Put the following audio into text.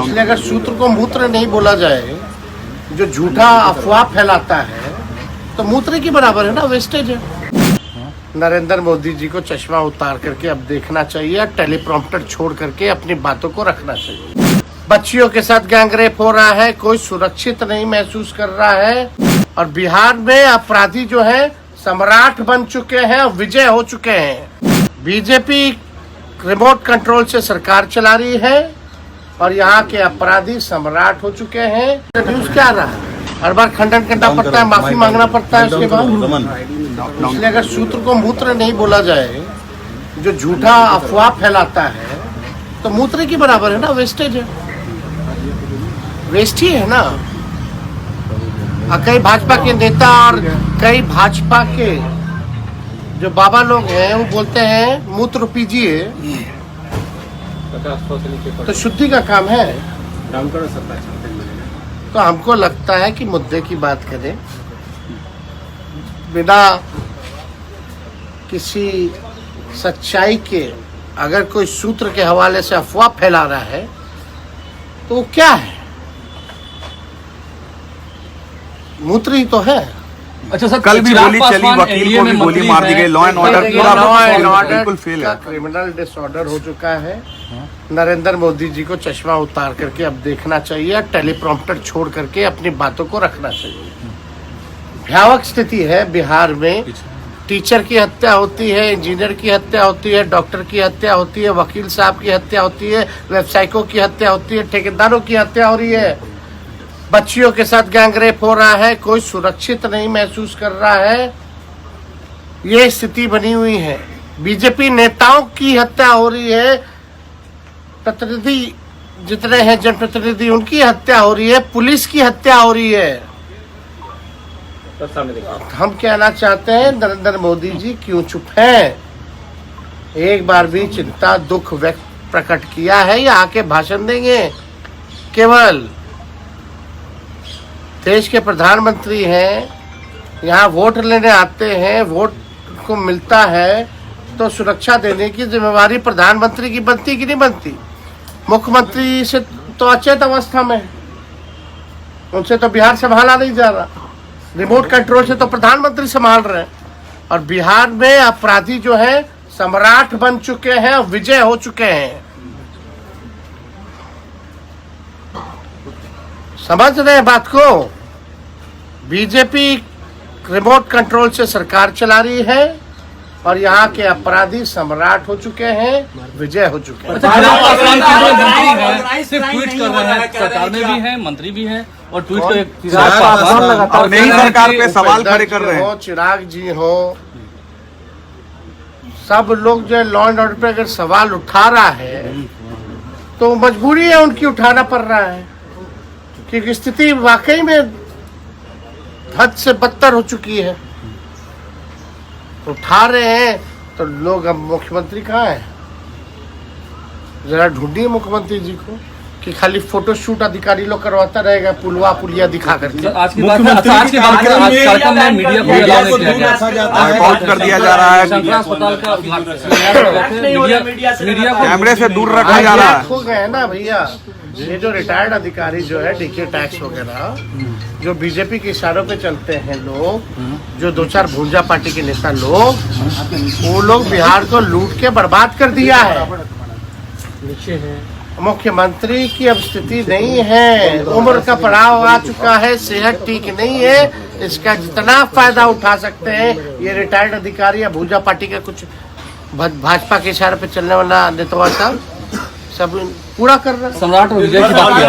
इसलिए अगर सूत्र को मूत्र नहीं बोला जाए, जो झूठा अफवाह फैलाता है तो मूत्र के बराबर है ना, वेस्टेज है। नरेंद्र मोदी जी को चश्मा उतार करके अब देखना चाहिए, टेलीप्रॉम्प्टर छोड़ करके अपनी बातों को रखना चाहिए। बच्चियों के साथ गैंगरेप हो रहा है, कोई सुरक्षित नहीं महसूस कर रहा है, और बिहार में अपराधी जो है सम्राट बन चुके हैं और विजय हो चुके हैं। बीजेपी रिमोट कंट्रोल से सरकार चला रही है और यहाँ के अपराधी सम्राट हो चुके हैं। न्यूज क्या रहा है, हर बार खंडन करना पड़ता है, माफी मांगना पड़ता है उसके बाद। इसलिए अगर सूत्र को मूत्र नहीं बोला जाए, जो झूठा अफवाह फैलाता है तो मूत्र के बराबर है ना, वेस्टेज है, वेस्ट ही है ना। कई भाजपा के नेता और कई भाजपा के जो बाबा लोग हैं वो बोलते हैं मूत्र पीजिए, तो शुद्धि का काम है। तो हमको लगता है कि मुद्दे की बात करें बिना किसी सच्चाई के, अगर कोई सूत्र के हवाले से अफवाह फैला रहा है तो वो क्या है, मूत्र ही तो है। अच्छा सर, कल भी गोली चली, वकील को भी गोली मार दी गई, लॉ एंड ऑर्डर बिल्कुल फेल है, क्रिमिनल डिसऑर्डर हो चुका है। नरेंद्र मोदी जी को चश्मा उतार करके अब देखना चाहिए, टेलीप्रॉम्प्टर छोड़ करके अपनी बातों को रखना चाहिए। भयावह स्थिति है बिहार में, टीचर की हत्या होती है, इंजीनियर की हत्या होती है, डॉक्टर की हत्या होती है, वकील साहब की हत्या होती है, व्यवसायिकों की हत्या होती है, ठेकेदारों की हत्या हो रही है, बच्चियों के साथ गैंगरेप हो रहा है, कोई सुरक्षित नहीं महसूस कर रहा है। ये स्थिति बनी हुई है। बीजेपी नेताओं की हत्या हो रही है, प्रतिनिधि जितने हैं जनप्रतिनिधि उनकी हत्या हो रही है, पुलिस की हत्या हो रही है। हम कहना चाहते हैं नरेंद्र मोदी जी क्यों चुप हैं? एक बार भी चिंता दुख व्यक्त प्रकट किया है या आके भाषण देंगे? केवल देश के प्रधानमंत्री हैं, यहाँ वोट लेने आते हैं, वोट को मिलता है तो सुरक्षा देने की जिम्मेवारी प्रधानमंत्री की बनती कि नहीं बनती? मुख्यमंत्री से तो अचेत अवस्था में, उनसे तो बिहार संभाला नहीं जा रहा, रिमोट कंट्रोल से तो प्रधानमंत्री संभाल रहे हैं, और बिहार में अपराधी जो है सम्राट बन चुके हैं और विजय हो चुके हैं। समझ रहे हैं बात को? बीजेपी रिमोट कंट्रोल से सरकार चला रही है और यहाँ के अपराधी सम्राट हो चुके हैं, विजय हो चुके हैं। सिर्फ ट्वीट कर रहे हैं, सरकार में भी है, मंत्री भी है, और ट्वीट नई सरकार पे सवाल खड़े कर रहे हैं। चिराग जी हो, सब लोग जो लॉ एंड ऑर्डर पे अगर सवाल उठा रहा है तो मजबूरी है उनकी, उठाना पड़ रहा है, क्योंकि स्थिति वाकई में हद से बदतर हो चुकी है। उठा रहे हैं तो लोग, अब मुख्यमंत्री कहाँ है? जरा ढूंढिए मुख्यमंत्री जी को कि खाली फोटो शूट अधिकारी लोग करवाता रहेगा, पुलवा पुलिया दिखा करके। आज की बात कार्यक्रम में मीडिया को रिपोर्ट कर दिया जा रहा है, अस्पताल का मीडिया को कैमरे से दूर रखा जा रहा है। हो गए ना भैया, ये जो रिटायर्ड अधिकारी जो है, डीके टैक्स वगैरह, जो बीजेपी के इशारों पे चलते हैं लोग, जो दो चार भूंजा पार्टी के नेता लोग, वो लोग बिहार को लूट के बर्बाद कर दिया है। मुख्यमंत्री की अब स्थिति नहीं है, उम्र का पड़ाव आ चुका है, सेहत ठीक नहीं है, इसका जितना फायदा उठा सकते हैं ये रिटायर्ड अधिकारी या भूंजा पार्टी का कुछ भाजपा के इशारे पे चलने वाला नेता सब पूरा कर रहा है। सम्राट और विजय की बात